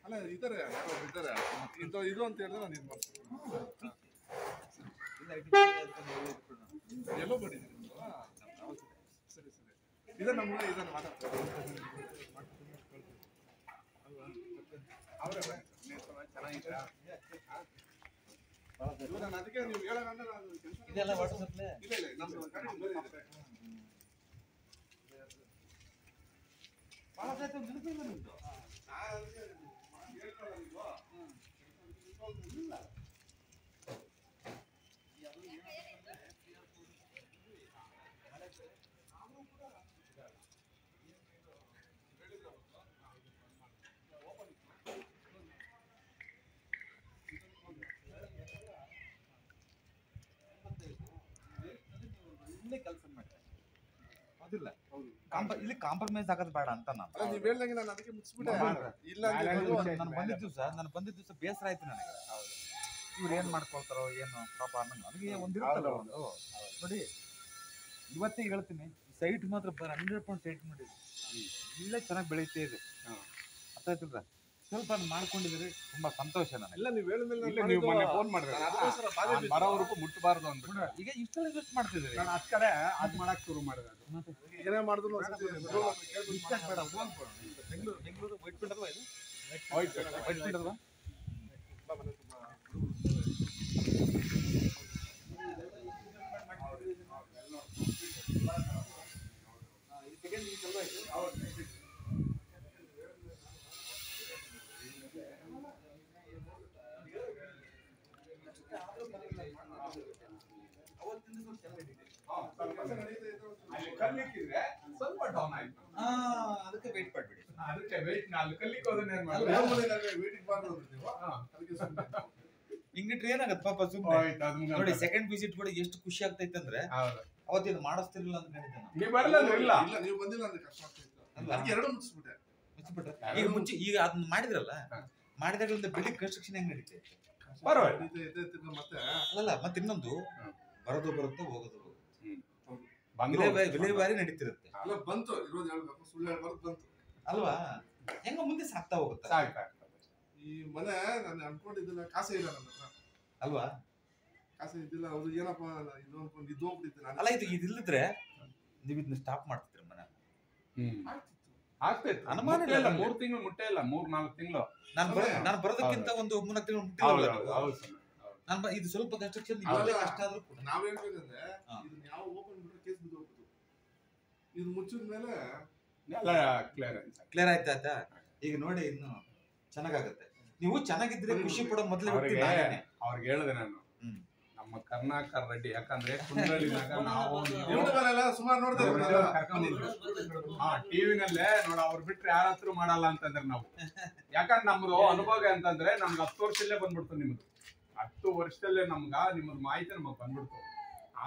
ಅಲ್ಲ ಇದ್ದಾರೆ ಇದು ಅಂತ ಹೇಳಿದ್ರೆ ನಾನು ಇದು ಮಾಡ್ತೀನಿ ಎಲ್ಲೋ ಬಂದಿದ್ದೀನಿ ಸರಿ ಸರಿ ಇದನ್ನು ಮಾತಾಡ್ತಾರೆ ಅವರೇ ಚೆನ್ನಾಗಿದ್ದೀರಾ ನಾನು ಅದಕ್ಕೆ ನೀವು ಹೇಳೋಣ ಇದೆಲ್ಲ ವಾಟ್ಸಪ್ ಇಲ್ಲ ನಮ್ದು ಭಾಳ ಕೆಲಸ ಮಾಡ್ತಾರೆ ಅದಿಲ್ಲ ಇಲ್ಲಿ ಕಾಂಪ್ರಮೈಸ್ ಆಗೋದು ಬೇಡ ಅಂತ ನಾನು ನೀವು ಹೇಳ್ದಂಗೆ ನಾನು ಅದಕ್ಕೆ ಮುಗಿಸ್ಬಿಟ್ಟೆ ಇಲ್ಲ ನಾನು ಬಂದಿದ್ದ ದಿವಸ ಬೇಸರ ಆಯ್ತು ನನಗೆ ಇವ್ರು ಏನ್ ಮಾಡ್ಕೊಳ್ತಾರೋ ಏನು ಪಾಪ ಅನ್ನಂಗೆ ನನಗೆ ಒಂದಿರುತ್ತಲ್ಲ ಒಂದು ನೋಡಿ ಇವತ್ತೇ ಹೇಳ್ತೀನಿ ಸೈಟ್ ಮಾತ್ರ 100% ಸೈಟ್ ನೋಡಿ ಇಲ್ಲೇ ಚೆನ್ನಾಗಿ ಬೆಳೀತಾ ಇದೆ ಅರ್ಥ ಆಯ್ತಿಲ್ರ ಸ್ವಲ್ಪ ಮಾಡ್ಕೊಂಡಿದ್ರೆ ತುಂಬಾ ಸಂತೋಷ ನನಗೆ ಇಲ್ಲ ನೀವು ಹೇಳಿದ್ಮೇಲೆ ನೀವು ಮೊನ್ನೆ ಫೋನ್ ಮಾಡಿದ್ರೆ ಬರೋವರೆಗೂ ಮುಟ್ಟಬಾರ್ದು ಅಂದ್ಬಿಟ್ಟು ಈಗ ಇಷ್ಟೆಲ್ಲ ಇನ್ವೆಸ್ಟ್ ಮಾಡ್ತಿದ್ದೀರಿ ನಾನು ಅದ್ ಕಡೆ ಅದ್ ಮಾಡಕ್ ಶುರು ಮಾಡಿದೆ ಏನೇ ಮಾಡಿದ್ರು ಬೆಂಗಳೂರು ವೈಟ್ ಫೀಲ್ಡ್ ಅಲ್ವಾ ಇದು ವೈಟ್ ಫೀಲ್ಡ್ ಅಲ್ವಾ ಕಲ್ಲಿಕ್ಕಿದ್ರೆ ಸ್ವಲ್ಪ ಡೌನ್ ಆಯ್ತು ಅದಕ್ಕೆ ವೇಟ್ ಮಾಡ್ಬಿಡಿ ಅದಕ್ಕೆ ವೇಟ್ ಅಲ್ಲಿ ಕಲ್ಲಿಕ್ಕೆ ಹೋದ್ರೆ ಹಿಂಗಿಟ್ರೆ ಏನಾಗತ್ತೆ ಪಾಪ ಸುಮ್ಮನೆ ನೋಡಿ ಸೆಕೆಂಡ್ ವಿಸಿಟ್ ಕೂಡ ಎಷ್ಟು ಖುಷಿ ಆಗ್ತೈತೆ ಅಂದ್ರೆ ಅವತ್ತೇನು ಮಾಡಿಸ್ತಿರ್ಲಿಲ್ಲ ಅಂತ ಹೇಳಿದ್ದೆ ನೀವು ಬರಲ್ಲ ಇಲ್ಲ ನೀವು ಬಂದಿಲ್ಲ ಅಂದ್ರೆ ಕಷ್ಟ ಆಗ್ತೈತೆ ಎರಡು ಮುಗಿಸ್ಬಿಟ್ಟೆ ಈಗ ಮುಂಚೆ ಈಗ ಅದನ್ನ ಮಾಡಿದ್ರಲ್ಲ ಮಾಡಿದಾಗಲಿಂದ ಬಿಲ್ಡಿಂಗ್ ಕನ್ಸ್ಟ್ರಕ್ಷನ್ ಹೆಂಗ್ ನಡೀತೈತೆ ಮತ್ತೆ ಅಲ್ಲ ಮತ್ತೆ ಇನ್ನೊಂದು ಬರೋದು ಬರುತ್ತೆ ಹೋಗೋದು ಬಂದ್ರೆ ವಿಲೇವಾರಿ ನಡೀತಿರುತ್ತೆ ಅಲ್ಲ ಬಂತು ಇರೋದು ಹೇಳ್ಬೇಕು ಸುಳ್ಳು ಹೇಳ್ಬಾರ್ದು ಬಂತು ಅಲ್ವಾ ಹೆಂಗ ಮುಂದೆ ಸಾಕ್ತಾ ಹೋಗುತ್ತೆ ಈ ಮನೆ ನಾನು ಅನ್ಕೊಂಡಿದ್ದಿಲ್ಲ ಕಾಸೇ ಇಲ್ಲ ನನ್ನ ಹತ್ರ ಅಲ್ವಾ ಕಾಸೇ ಇದ್ದಿಲ್ಲ ಅವ್ರು ಏನಪ್ಪ ಇದು ಅನ್ಕೊಂಡು ಇದು ಹೋಗ್ಬಿಟ್ಟಿದ್ದೆ ಅಲ್ಲ ಇದಿಲ್ಲದ್ರೆ ನೀವು ಇದನ್ನ ಸ್ಟಾಪ್ ಮಾಡ್ತಿದ್ರಿ ಮನೆ ಆಗ್ತೈತೆ ಅನುಮಾನ ಇಲ್ಲ 3 ತಿಂಗಳು ಮುಟ್ಟೆ ಇಲ್ಲ 3-4 ತಿಂಗಳು ನಾನು ಬರೋದಕ್ಕಿಂತ ಒಂದು 3 ತಿಂಗಳು ಮುಟ್ಟಿಲ್ಲ ಇದು ಸ್ವಲ್ಪ ಕನ್ಸ್ಟ್ರಕ್ಷನ್ ಕಷ್ಟ ಆದ್ರೂ ನಾವ್ ಹೇಳ್ಬೇಕಂದ್ರೆ ಇದನ್ನ ಯಾವ ಓಪನ್ ಬಿಟ್ರೆ ಕೇಸ್ ಬಿದ್ದು ಹೋಗ್ಬೋದು ಇದು ಮುಚ್ಚಿದ ಮೇಲೆ ಎಲ್ಲ ಕ್ಲಿಯರ್ ಆಯ್ತಾ ಈಗ ನೋಡಿ ಇನ್ನು ಚೆನ್ನಾಗಾಗತ್ತೆ ನೀವು ಚೆನ್ನಾಗಿದ್ರೆ ಖುಷಿ ಪಡೋ ಮೊದಲೇ ಅವ್ರಿಗೆ ಹೇಳಿದೆ ನಾನು ನಮ್ಮ ಕರ್ನಾಕರ್ ರೆಡ್ಡಿ ಯಾಕಂದ್ರೆ ಕುಂದಳ್ಳಿನಾಗ ನಾವು ಸುಮಾರು ನೋಡ್ತೇವೆ ಟಿವಿನಲ್ಲೇ ನೋಡ ಅವ್ರು ಬಿಟ್ರೆ ಯಾರ ಹತ್ರ ಮಾಡಲ್ಲ ಅಂತಂದ್ರೆ ನಾವು ಯಾಕಂದ್ರೆ ನಮ್ದು ಅನುಭವ ಅಂತಂದ್ರೆ ನಮ್ಗೆ 10 ವರ್ಷದಲ್ಲೇ ಬಂದ್ಬಿಡ್ತು ನಿಮ್ದು 10 ವರ್ಷದಲ್ಲೇ ನಿಮ್ಮದು ಮಾಹಿತಿ ನಮಗ್ ಬಂದ್ಬಿಡ್ತು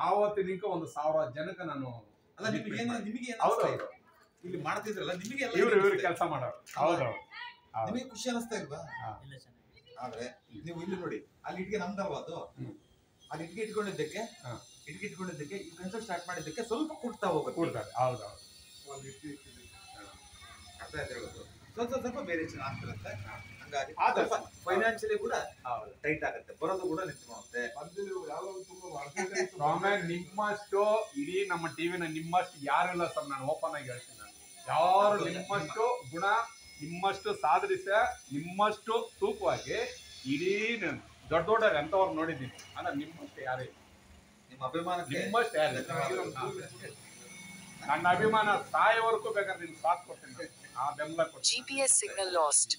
ಆವತ್ತಿನಿಂಕ 1000 ಜನಕ್ಕೆ ನಾನು ನಿಮಗೆ ಇಲ್ಲಿ ಮಾಡ್ತಿದ್ರಲ್ಲ ನಿಮಗೆ ಇವ್ರು ಕೆಲಸ ಮಾಡೋರು ಹೌದೌದು ನಿಮಗೆ ಖುಷಿ ಅನಿಸ್ತಾ ಇಲ್ವಾ ಆದ್ರೆ ನೀವು ಇಲ್ಲಿ ನೋಡಿ ಅಲ್ಲಿ ಇಟ್ಗೆ ನಮ್ದಲ್ವಾ ಅದು ಅಲ್ಲಿ ಇಟ್ಗೆ ಇಟ್ಕೊಂಡಿದ್ದಕ್ಕೆ ಈ ಕನ್ಸ್ಟ್ರಕ್ಷನ್ ಸ್ಟಾರ್ಟ್ ಮಾಡಿದ್ದಕ್ಕೆ ಸ್ವಲ್ಪ ಕೊಡ್ತಾ ಹೋಗುತ್ತೆ ಹೌದೌದು ಅರ್ಥ ಆಯ್ತು ಹೇಳೋದು ಸ್ವಲ್ಪ ಬೇರೆ ಚೆನ್ನಾಗಿರುತ್ತೆ ಹಂಗಾಗಿ ಫೈನಾನ್ಷಿಯಲಿ ಕೂಡ ಟೈಟ್ ಆಗುತ್ತೆ ಬರೋದು ಕೂಡ ನಿಂತ್ಕೊಳ್ಳುತ್ತೆ ನಿಮ್ಮಷ್ಟು ಇಡೀ ನಮ್ಮ ಟಿವಿನ ನಿಮ್ಮಷ್ಟು ಯಾರಿಲ್ಲ ಸರ್ ನಾನು ಓಪನ್ ಆಗಿ ಹೇಳ್ತೀನಿ ನಾನು ಯಾರು ನಿಮ್ಮಷ್ಟು ಗುಣ ನಿಮ್ಮಷ್ಟು ಸಾಧರಿಸ ನಿಮ್ಮಷ್ಟು ತೂಕವಾಗಿ ಇಡೀ ದೊಡ್ಡ ಎಂತವ್ರು ನೋಡಿದ್ದೀನಿ ಅಂದ್ರೆ ನಿಮ್ಮಷ್ಟು ಯಾರೇ ನಿಮ್ಮ ಅಭಿಮಾನ ನಿಮ್ಮಷ್ಟು ಯಾರು ನನ್ನ ಅಭಿಮಾನ ಸಾಯವರೆಗೂ ಬೇಕಾದ್ರೆ ನಿಮ್ಗೆ ಸಾಥ್ ಕೊಡ್ತೀನಿ ಆ ಬೆಂಬಲ ಕೊಡ್ತೀನಿ GPS signal lost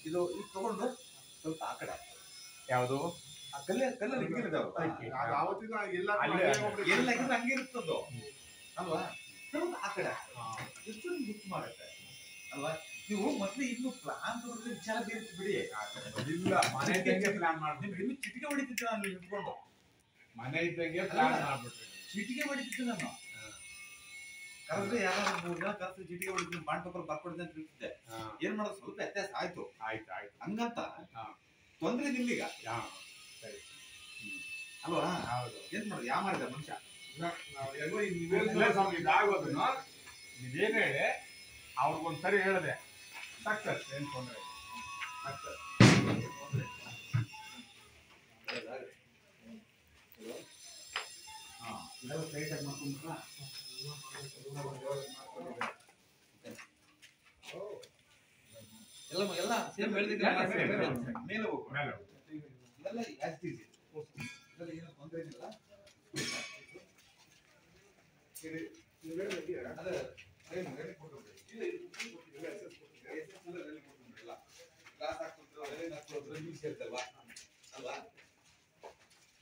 ಇದು ತಗೊಂಡು ಸ್ವಲ್ಪ ಆ ಕಡೆ ಯಾವುದು ಕಲ್ಲಲ್ಲಿ ಹಂಗೆ ಇರ್ತದೋ ಅಲ್ವಾ ಸ್ವಲ್ಪ ಆ ಕಡೆ ಎಷ್ಟು ಗುರ್ತು ಮಾಡುತ್ತೆ ಅಲ್ವಾ ನೀವು ಮೊದ್ಲು ಇನ್ನು ಪ್ಲಾನ್ ತಗೊಂಡ್ರೆ ವಿಚಾರ ಬೇರೆ ಬಿಡಿ. ಇಲ್ಲ ಮನೆ ಇದ್ದಂಗೆ ಪ್ಲಾನ್ ಮಾಡ್ಬಿಟ್ಟು ನೀವು ಇನ್ನು ಚಿಟಿಕೆ ಹೊಡಿತಿದ್ದೆ ನಾನು ಇಲ್ಲಿ ನಿಂತ್ಕೊಂಡು. ಮನೆ ಇದ್ದಂಗೆ ಪ್ಲಾನ್ ಮಾಡ್ಬಿಟ್ರಿ. ಚಿಟಿಕೆ ಹೊಡಿತಿದ್ದೆ ನಾನು. ಕರೆದ್ರೆ ಯಾರಾದ್ರೂ ಮೂರ್ನ ಕರೆದ್ರೆ ಚಿಟಿಕೆ ಹೊಡಿತೀನಿ ಬಾಂಡ್ ಪೇಪರ್ ಬರ್ಕೊಡ್ದೆ ಅಂತ ಹೇಳ್ತಿದ್ದೆ. ಏನ್ ಮಾಡೋದು ಸ್ವಲ್ಪ ವ್ಯತ್ಯಾಸ ಆಯ್ತು. ಆಯ್ತು ಆಯ್ತು ಹಂಗಂತ ತೊಂದ್ರೆ ಇಲ್ಲಿಗ ಸರಿ ಅಲ್ವಾ? ಹೌದು. ಏನ್ ಮಾಡೋದು ಯಾವ ಮಾಡಿದ ಮನುಷ್ಯ ಇದಾಗೋದನ್ನು ಇದೇನು ಹೇಳಿ ಅವ್ರಿಗೊಂದ್ಸರಿ ಹೇಳಿದೆ ಸಕ್ಸಸ್ ಏನ್ ತೊಂದ್ರೆ ಸಕ್ಸಸ್. ಇದೆಲ್ಲ ಸ್ಟ್ರೈಟ್ ಆಗಿ ಮಾಡ್ಕೊಂಡ್ರ ಎಲ್ಲ ಸೇಮ್ ಹೇಳಿದ್ರೆ ಮೇಲೆ ಹೋಗು. ಇದೆಲ್ಲ ಆಸ್ ಈಸಿ. ಇದೆಲ್ಲ ಏನು ತೊಂದರೆ ಇಲ್ಲ.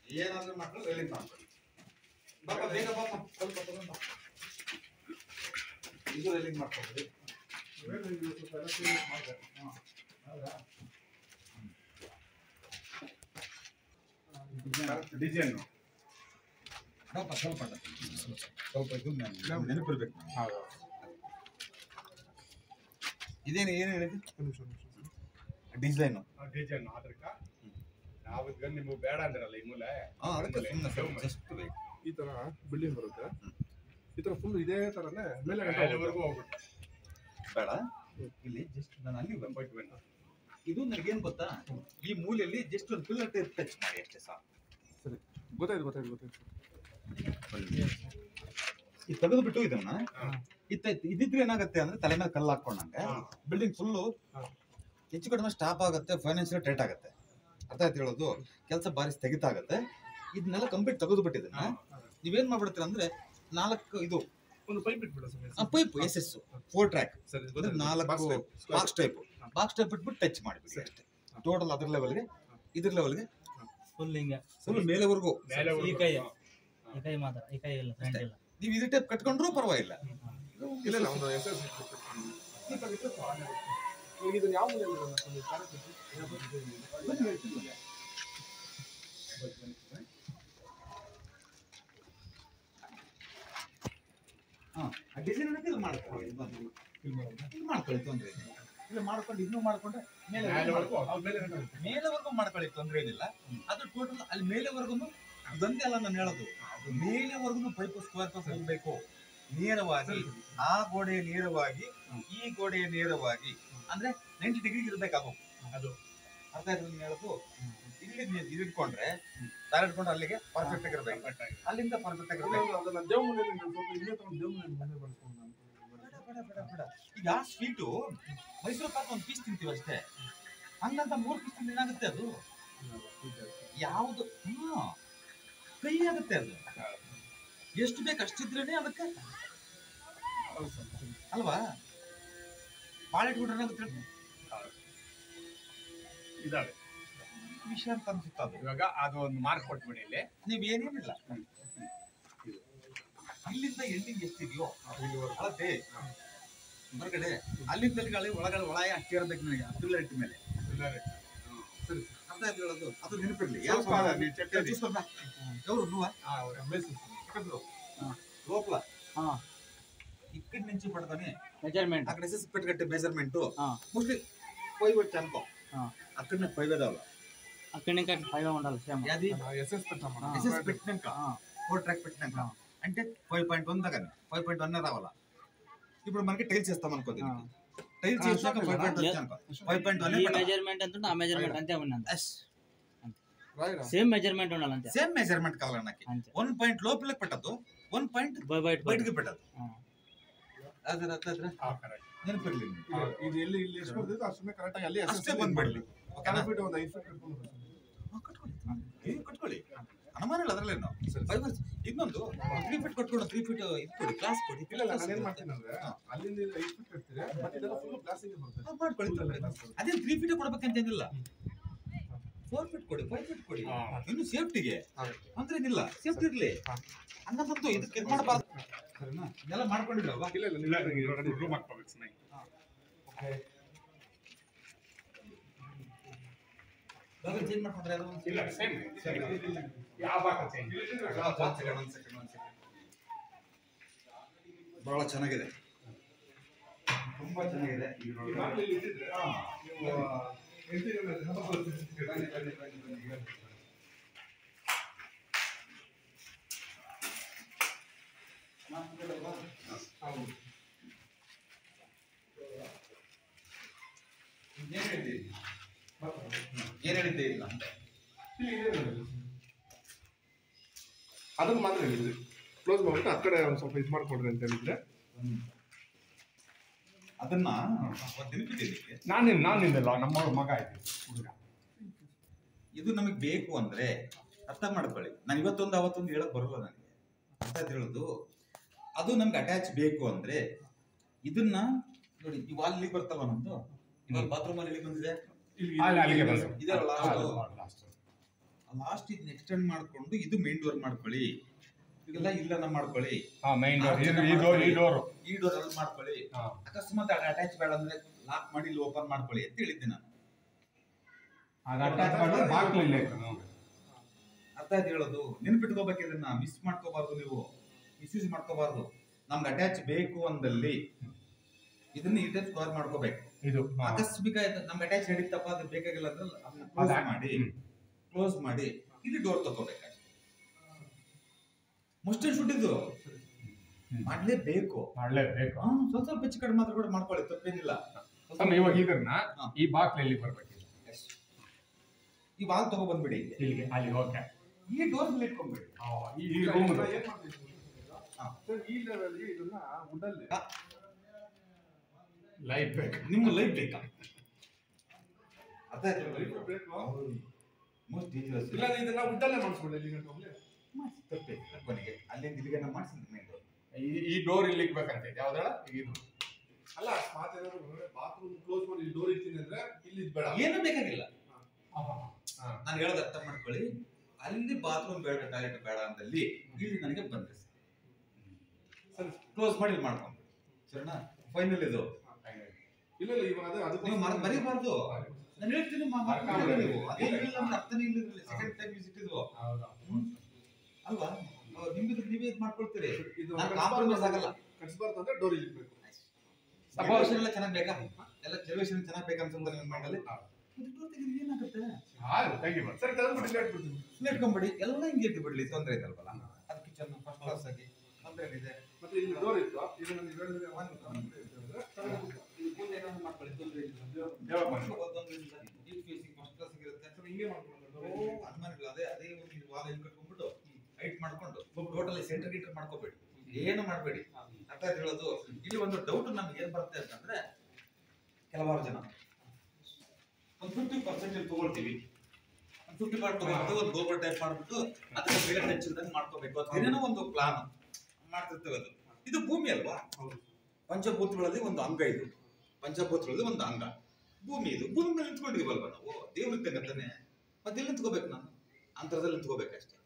ಏನಾದ್ರೂ ಮಕ್ಕಳು ರೈಲಿಂಗ್ ಮಾಡ್ಕೊಳ್ಳಿ. ಬಾಪ ಬೇಗ ಬಾಪ ಸ್ವಲ್ಪ ತಗೊಂಡ ಇದು ರೈಲಿಂಗ್ ಮಾಡ್ಕೊಳ್ಳಿ. ಡಿಸೈನ್ ಬಾಪ ಸ್ವಲ್ಪ ಇದು ನೆನಪಿರ್ಬೇಕು. ಹೌದು. ಇದೇನು ಏನು ಹೇಳಿದ್ವಿ ಡಿಸೈನು ಡಿಸೈನ್ ಆದ್ರಕ ನಾವು ನಿಮ್ಗೆ ಬೇಡ ಅಂದ್ರಲ್ಲ ಈ ಮೂಲೆ ಜಸ್ಟ್ ಬೇಕು. ಈ ತರ ಬಿಲ್ಡಿಂಗ್ ಬರುತ್ತೆ. ಈ ತರ ಫುಲ್ ಇದೇ ತರನೇ ಮೇಲೆ ಮೇಲೆವರೆಗೂ ಹೋಗ್ಬಿಟ್ಟು ಬೇಡ. ಇಲ್ಲಿ ಜಸ್ಟ್ ನಾನು ಅಲ್ಲಿ ಹೋಯ್ತು ಬನ್ನಿ. ಇದು ನನಗೇನು ಗೊತ್ತಾ, ಈ ಮೂಲೆಯಲ್ಲಿ ಜಸ್ಟ್ ಒಂದು ಪಿಲ್ಲರ್ ಟೈಪ್ ಟಚ್ ಮಾಡಿ ಅಷ್ಟೇ ಸಾಕು. ಸರಿ ಗೊತ್ತಾಯ್ತು. ಇದು ತೆಗೆದು ಬಿಟ್ಟು ಇದನ್ನ ಇದಿದ್ರೆ ಏನಾಗುತ್ತೆ ಅಂದ್ರೆ ತಲೆ ಮೇಲೆ ಕಲ್ಲು ಹಾಕೊಂಡಂಗೆ ಬಿಲ್ಡಿಂಗ್ ಫುಲ್ಲು ಹೆಚ್ಚು ಕಡಿಮೆ ಸ್ಟಾಪ್ ಆಗುತ್ತೆ, ಫೈನಾನ್ಷಿಯಲ್ ಟೈಟ್ ಆಗುತ್ತೆ. ಅರ್ಥ ಆಯ್ತು ಹೇಳೋದು? ಕೆಲಸ ಬಾರಿ ಸ್ಥಗಿತ ಆಗುತ್ತೆ. ಇದನ್ನೆಲ್ಲ ಕಂಪ್ಲೀಟ್ ತೆಗೆದು ಬಿಟ್ಟಿದ್ದನ್ನ ನೀವೇನ್ ಮಾಡ್ಬಿಡ್ತೀರ ಅಂದ್ರೆ 4 ಇದು ಒಂದು ಪೈಪ್ ಇಟ್ಬಿಡ ಸರ್. ಪೈಪ್ SS 4 ಟ್ರ್ಯಾಕ್ ಸರಿ 4 ಬಾಕ್ಸ್ ಟೈಪ್ ಇಟ್ಬಿಟ್ಟು ಟಚ್ ಮಾಡಿಬಿಡಿ ಅಷ್ಟೇ. ಟೋಟಲ್ ಅದ್ರ ಲೆವೆಲ್ಗೆ ಇದ್ರ ಲೆವೆಲ್ಗೆ ಫುಲ್ ಹಿಂಗೆ ಫುಲ್ ಮೇಲೆವರೆಗೂ. ಈ ಕೈ ಮಾತ್ರ, ಈ ಕೈ ಇಲ್ಲ, ಫ್ರಂಟ್ ಇಲ್ಲ. ನೀವು ಇದ್ರ ಟೈಪ್ ಕಟ್ಕೊಂಡ್ರೂ ಪರವಾಗಿಲ್ಲ. ಇಲ್ಲ ಒಂದು SS ಇದನ್ನ ಯಾವ ಮೂಲೆಯಲ್ಲಿ ಡಿಸೈನ್ ಇದು ಮಾಡ್ಕೊಳ್ಳಿ ತೊಂದ್ರೆ ಇಲ್ಲ. ಇಲ್ಲ ಮಾಡ್ಕೊಂಡು ಇನ್ನೂ ಮಾಡ್ಕೊಂಡ್ರೆ ಮೇಲೆವರೆಗೂ ಮಾಡ್ಕೊಳ್ಳಿ ತೊಂದ್ರೆ ಏನಿಲ್ಲ. ಅದು ಟೋಟಲ್ ಅಲ್ಲಿ ಮೇಲೆವರೆಗೂ ಇದೊಂದೇ ಅಲ್ಲ ನಾನು ಹೇಳೋದು, ಮೇಲೆವರೆಗೂ ಪೈಪ್ ಸ್ಕ್ವೇರ್ ಪೈಪ್ ಹೋಗ್ಬೇಕು ನೇರವಾಗಿ. ಆ ಗೋಡೆಯ ನೇರವಾಗಿ ಈ ಗೋಡೆಯ ನೇರವಾಗಿ ಅಂದ್ರೆ 90 ಡಿಗ್ರಿ ಇರ್ಬೇಕಾಗು. ಅದು ಅರ್ಥ ಆಯ್ತು ನಾನು ಹೇಳೋದು? ಇಲ್ಲಿ ಇಟ್ಕೊಂಡ್ರೆ ತಾರ ಇಟ್ಕೊಂಡ್ರೆ ಅಲ್ಲಿಗೆ ಪರ್ಫೆಕ್ಟ್ ಆಗಿರ್ಬೇಕು, ಅಲ್ಲಿಂದ ಪರ್ಫೆಕ್ಟ್ ಆಗಿರ್ಬೇಕು. ಈಗ ಸ್ವೀಟು ಮೈಸೂರು ಪಾಕ್ ಒಂದು ಪೀಸ್ ತಿಂತೀವಿ ಅಷ್ಟೇ, ಹಂಗಂತ 3 ಪೀಸ್ ತಿಂದ್ರೆ ಏನಾಗುತ್ತೆ ಅದು ಯಾವುದು ಕೈ ಆಗುತ್ತೆ. ಅದು ಎಷ್ಟು ಬೇಕು ಅಷ್ಟಿದ್ರೇನೆ ಅದಕ್ಕೆ ಅಲ್ವಾ? ಬಾಳೆ ಇಟ್ಕೊಂಡ್ರೆ ಏನಾಗುತ್ತೆ ಇದಾವೆ ವಿಷಯ ಅಂತ ಅನ್ಸುತ್ತೆ. ಅದು ಇವಾಗ ಅದು ಒಂದು ಮಾರ್ಕ್ ಕೊಟ್ಬಿಡಿ. ಇಲ್ಲಿ ನೀವ್ ಏನೇನಿಲ್ಲ ಇಲ್ಲಿಂದ ಎಂಡಿಂಗ್ ಎಷ್ಟಿದೆಯೋ ಅಳತೆ ಹೊರಗಡೆ ಅಲ್ಲಿಂದ ಒಳಗಡೆ ಒಳಗೆ ಅಷ್ಟೇ ಇರಬೇಕು ನನಗೆ. ಪಿಲ್ಲರ್ ಇಟ್ಟ ಮೇಲೆ ಸರಿ ಅರ್ಥ ಆಯ್ತು ಹೇಳೋದು? ಅದು ನೆನಪಿರ್ಲಿ. లోపల ఇక్కడ నుంచి పడతానే మెజర్మెంట్ అక్కడ ఎస్ఎస్ పెట్టగట్టే మెజర్మెంట్ మోస్ట్లీ 5 వచ్చి అనుకో. అక్కడనే 5 వేదాల అక్కడ ఇంకా 5 ఉండాలి సేమ్. అది SS పెట్టామా? ఎస్ఎస్ పెట్టినాక 4 ట్రాక్ పెట్టినాక అంటే 5.1 దాకా 5.1 రావాలా. ఇప్పుడు మనకి టైల్స్ చేస్తాం అనుకో, దీనికి టైల్స్ చేసాక 5.1 అనుకో. 5.1 ఈ మెజర్మెంట్ ఎంత ఉంటే ఆ మెజర్మెంట్ అంతే ఉన్నది. ఎస్ సేమ్ మెజర్మెంట్ ఉండాలి అంతే. సేమ్ మెజర్మెంట్ కావాలి నాకు. 1 పాయింట్ లోపలికి పెట్టదు, 1 పాయింట్ బయటికి పెట్టదు. ಅದ್ರ ನೆನಪಿರ್ಲಿ. ಇದು ಎಲ್ಲಿ ಇಲ್ಲಿ ಎಷ್ಟು ಬರ್ತದೆ ಅಷ್ಟೇ ಕರೆಕ್ಟ್ ಆಗಿ ಅಲ್ಲಿ ಅಷ್ಟೇ ಬಂದ್ಬಿಡ್ಲಿ. ಕರೆಕ್ಟ್ ಒಂದು 5 ಫೀಟ್ ಕಟ್ಕೊಳ್ಳಿ, ಅನುಮಾನ ಇಲ್ಲ ಅದರಲ್ಲೇನು. ಇನ್ನೊಂದು 3 ಫೀಟ್ ಕೊಟ್ಕೊಡು, 3 ಫೀಟ್ ಇಟ್ಕೊಡಿ, ಕ್ಲಾಸ್ ಕೊಡಿ. ಇಲ್ಲ ನಾನು ಏನು ಮಾಡ್ತೀನಿ ಅಂದ್ರೆ ಅಲ್ಲಿಂದ 5 ಫೀಟ್ ಕಟ್ತೀರಿ, ಬಟ್ ಇದೆಲ್ಲ ಫುಲ್ ಪ್ಲಾಸ್ಟಿಕ್ ಬರುತ್ತೆ. ಮಾಡ್ಕೊಳ್ಳಿ. ಅದೇ 3 ಫೀಟ್ ಕೊಡ್ಬೇಕಂತೇನಿಲ್ಲ, 4 ಫೀಟ್ ಕೊಡಿ, 5 ಫೀಟ್ ಕೊಡಿ. ಇನ್ನು ಸೇಫ್ಟಿಗೆ ಅಂದ್ರೆ ಏನಿಲ್ಲ, ಸೇಫ್ಟಿ ಇರ್ಲಿ ಹಂಗಂತಂದು ಇದಕ್ಕೆ ಇದು ಮಾಡಬಾರ್ದು. ಸರಿನಾ? ಇದೆಲ್ಲ ಮಾಡ್ಕೊಂಡಿದ್ರಲ್ವಾ? ಇಲ್ಲ ರೂಮ್ ಹಾಕ್ಕೋಬೇಕು. ಚೇಂಜ್ ಮಾಡ್ಕೊಂಡ್ರೆ ಅದು ಇಲ್ಲ ಸೇಮ್ ಯಾವ ಬಾಕಲ್ ಚೇಂಜ್ ಒಂದ್ ಸೆಕೆಂಡ್ ಬಹಳ ಚೆನ್ನಾಗಿದೆ, ತುಂಬಾ ಚೆನ್ನಾಗಿದೆ. ಏನ್ ಹೇಳಿದ್ದೆ ಇಲ್ಲ ಅದನ್ನ ಮಾತ್ರ ಹೇಳಿದ್ರಿ, ಕ್ಲೋಸ್ ಮಾಡ್ಬಿಟ್ಟು ಆ ಕಡೆ ಒಂದು ಸ್ವಲ್ಪ ಇದು ಮಾಡ್ಕೊಡ್ರಿ ಅಂತ ಹೇಳಿದ್ರೆ ಅದನ್ನ ನೆನಪಿಟ್ಟಿದ್ದಕ್ಕೆ ನಾನಿಂದಲ್ಲ ನಮ್ಮ ಮಗ ಆಯ್ತು ಹುಡುಗ. ಇದು ನಮಗೆ ಬೇಕು ಅಂದ್ರೆ ಅರ್ಥ ಮಾಡ್ಕೊಳ್ಳಿ. ನಾನು ಇವತ್ತೊಂದು ಅವತ್ತೊಂದು ಹೇಳಕ್ ಬರಲ್ಲ ನನಗೆ, ಅರ್ಥ ಆಯ್ತು ಹೇಳುದು. ಅದು ನಮ್ಗೆ ಅಟ್ಯಾಚ್ ಬೇಕು ಅಂದ್ರೆ ಇದನ್ನ ನೋಡಿ, ಇವಾಗ ಅಲ್ಲಿ ಬರ್ತಲ್ಲ ನಮ್ದು, ಇವಾಗ ಬಾತ್ರೂಮ್ ಅಲ್ಲಿ ಬಂದಿದೆ, ಇದೆ ಲಾಸ್ಟ್ ಇದನ್ನ ಎಕ್ಸ್ಟೆಂಡ್ ಮಾಡ್ಕೊಂಡು ಇದು ಮೇನ್ ಡೋರ್ ಮಾಡ್ಕೊಳ್ಳಿ, ಇಲ್ಲ ಇಲ್ಲನ ಮಾಡ್ಕೊಳ್ಳಿ, ಈ ಡೋರ್ ಅಲ್ಲಿ ಮಾಡ್ಕೊಳ್ಳಿ. ಅಕಸ್ಮಾತ್ ಅಟ್ಯಾಚ್ ಬೇಡ ಅಂದ್ರೆ ಲಾಕ್ ಮಾಡಿ ಇಲ್ಲಿ ಓಪನ್ ಮಾಡ್ಕೊಳ್ಳಿ ಅಂತ ಹೇಳಿದ್ದೆ ನಾನು. ಅರ್ಥ ಆಯ್ತು ಹೇಳೋದು. ನೆನ್ಪಿಟ್ಕೋಬೇಕು, ಇದನ್ನ ಮಿಸ್ ಮಾಡ್ಕೋಬಾರ್ದು, ನೀವು ಮಿಸ್ಯೂಸ್ ಮಾಡ್ಕೋಬಾರ್ದು. ನಮ್ಗೆ ಅಟ್ಯಾಚ್ ಬೇಕು ಅಂದಲ್ಲಿ ಇದನ್ನ ಈ ಟೈಪ್ ಸ್ಕ್ವೇರ್ ಮಾಡ್ಕೋಬೇಕು. ಆಕಸ್ಮಿಕ ನಮ್ಗೆ ಅಟ್ಯಾಚ್ ನಡೀತಪ್ಪ, ಅದು ಬೇಕಾಗಿಲ್ಲ ಅಂದ್ರೆ ಕ್ಲೋಸ್ ಮಾಡಿ ಇಲ್ಲಿ ಡೋರ್ ತಗೋಬೇಕು. ಮಸ್ಟ್ ಶುಡ್ ಇದು ಮಾಡ್ಲೇಬೇಕು. ಸ್ವಲ್ಪ ಸ್ವಲ್ಪ ಹೆಚ್ಚು ಕಡಿಮೆ ಮಾತ್ರ ಕೂಡ ಮಾಡ್ಕೊಳ್ಳಿ, ತಪ್ಪೇನಿಲ್ಲ. ಇವಾಗ ಇದನ್ನ ಈ ಬಾಕ್ಲಲ್ಲಿ ಬರ್ಬೇಕು, ಈ ವಾಲ್ ತಗೋ ಬಂದ್ಬಿಡಿ ಇಲ್ಲಿಗೆ, ಅಲ್ಲಿ ಓಕೆ, ಈ ಡೋರ್ ಮೇಲೆ ಇಟ್ಕೊಂಡ್ಬಿಡಿ. ಈ ರೂಮ್ ಏನ್ ಮಾಡ್ತೀವಿ ಈ ಲೆವೆಲ್ಗೆ ಇದನ್ನ ವುಡಲ್ಲಿ ಲೈಟ್ ಬೇಕು, ನಿಮ್ಮ ಲೈಫ್ ಬೇಕಾ? ಅರ್ಥ ಆಯ್ತು ಬೇಕು. Most dangerous. ಇಲ್ಲ ಇದನ್ನ ವುಡಲ್ಲೇ ಮಾಡಿಸ್ಬಿಡಿ, ಇಲ್ಲಿ ಗಂಟೆ ಹೋಗ್ಲಿ ತಪ್ಪೆ ಕೊನೆಗೆ ಅಲ್ಲಿಂದ ಇಲ್ಲಿಗೆ ನಾವು ಮಾಡಿಸಿದ್ವಿ ಮೇನ್ ಡೋರ್. ಈ ಡೋರ್ ಇಲ್ಲಿ ಇಕ್ಬೇಕಂತ ಯಾವ್ದಾಳ ಇದು ಅಲ್ಲ. ಮಾತು ಏನಾದ್ರು ಬಾತ್ರೂಮ್ ಕ್ಲೋಸ್ ಮಾಡಿ ಡೋರ್ ಇರ್ತೀನಿ ಅಂದ್ರೆ ಇಲ್ಲಿ ಬೇಡ, ಏನೂ ಬೇಕಾಗಿಲ್ಲ. ನಾನು ಹೇಳೋದು ಅರ್ಥ ಮಾಡ್ಕೊಳ್ಳಿ. ಅಲ್ಲಿ ಬಾತ್ರೂಮ್ ಬೇಡ, ಟಾಯ್ಲೆಟ್ ಬೇಡ ಅಂದಲ್ಲಿ ಇಲ್ಲಿ ನನಗೆ ಬಂದ್ರೆ ಸರಿ ಕ್ಲೋಸ್ ಮಾಡಿ ಇಲ್ಲಿ ಮಾಡ್ಕೊಂಡು ಸರಿನಾ? ಫೈನಲ್ ಇದು. ಇಲ್ಲ ಇಲ್ಲ ಇವಾಗ ಅದಕ್ಕೆ ನೀವು ಮರಿಬಾರ್ದು. ನಾನು ಹೇಳ್ತೀನಿ ನೀವು ಅದೇ ಹೇಳಿಲ್ಲ ಅಂದ್ರೆ ಅರ್ಥನೇ ಇಲ್ಲ. ಸೆಕೆಂಡ್ ಟೈಮ್ ವಿಸಿಟ್ ಇದು ಅಲ್ವಾ? ನಿಮ್ಗೆ ನೀವೇ ಇದು ಮಾಡ್ಕೊಳ್ತೀರಿ. ಇದು ಕಾಂಪ್ರಮೈಸ್ ಆಗಲ್ಲ. ಕಟ್ಸ್ಬಾರ್ದು ಅಂದ್ರೆ ಡೋರ್ ಇಲ್ಲಿ ಇರ್ಬೇಕು. ಸರ್ವೇಷನ್ ಎಲ್ಲ ಚೆನ್ನಾಗಿ ಬೇಕಾ? ಎಲ್ಲ ಸರ್ವೇಷನ್ ಚೆನ್ನಾಗಿ ಬೇಕಂತಂದ್ರೆ ನಿಮ್ಮ ಮೈಂಡಲ್ಲಿ ಏನಾಗುತ್ತೆ? ಸರಿ ತಗೊಂಡ್ಬಿಟ್ಟು ಲೇಟ್ ಬಿಡ್ತೀನಿ, ಇಟ್ಕೊಂಡ್ಬಿಡಿ, ಎಲ್ಲ ಹಿಂಗೆ ಇದ್ದು ಬಿಡ್ಲಿ, ತೊಂದರೆ ಇದಲ್ವಲ್ಲ. ಅದು ಕಿಚನ್ ಫಸ್ಟ್ ಕ್ಲಾಸ್ ಆಗಿ ತೊಂದರೆ ಇದೆ. ಮತ್ತೆ ಇಲ್ಲಿ ಡೋರ್ ಇತ್ತು, ಇದನ್ನ ನೀವು ಹೇಳಿದ್ರೆ ಮುಂದೆ ಏನಾದ್ರು ಮಾಡ್ಕೊಳ್ಳಿ, ತೊಂದರೆ ಇಲ್ಲ. ಫಸ್ಟ್ ಕ್ಲಾಸ್ ಇರುತ್ತೆ, ಹಿಂಗೆ ಮಾಡ್ಕೊಂಡು ಅನುಮಾನಗಳು. ಅದೇ ಒಂದು ವಾಲ್ ಹಿಂಗೆ ಕಟ್ಕೊಂಡ್ಬಿಟ್ಟು ಹೈಟ್ ಮಾಡ್ಕೊಂಡು ಟೋಟಲಿ ಸೆಂಟರ್ ಗೀಟರ್ ಮಾಡ್ಕೋಬೇಡಿ, ಏನು ಮಾಡಬೇಡಿ. ಅರ್ಥ ಆಯ್ತು ಹೇಳೋದು. ಇಲ್ಲಿ ಒಂದು ಡೌಟ್ ನಮ್ಗೆ ಏನ್ ಬರುತ್ತೆ ಅಂತಂದ್ರೆ, ಕೆಲವಾರು ಜನ ಒಂದು 50% ತಗೊಳ್ತೀವಿ, ಒಂದು 50% ತಗೊಂಡು ಒಂದು ಗೋಬರ್ ಟೈಪ್ ಮಾಡ್ಬಿಟ್ಟು ಅದನ್ನ ಬೇರೆ ಹೆಚ್ಚಿದಂಗೆ ಮಾಡ್ಕೋಬೇಕು ಅಂತ ಏನೇನೋ ಒಂದು ಪ್ಲಾನ್ ಮಾಡ್ತಿರ್ತೇವೆ. ಅದು ಇದು ಭೂಮಿ ಅಲ್ವಾ? ಪಂಚಭೂತಗಳಲ್ಲಿ ಒಂದು ಅಂಗ ಇದು, ಪಂಚಭೂತಗಳಲ್ಲಿ ಒಂದು ಅಂಗ ಭೂಮಿ. ಇದು ಭೂಮಿ ಮೇಲೆ ನಿಂತ್ಕೊಂಡಿದೀವಲ್ವಾ ನಾವು, ದೇವ್ರ ಇದ್ದಂಗಂತಾನೆ. ಮತ್ತೆ ಎಲ್ಲಿ ನಿಂತ್ಕೋಬೇಕು? ನಾನು ಅಂತರದಲ್ಲಿ ನಿಂತ್ಕೋಬೇಕಷ್ಟೇ.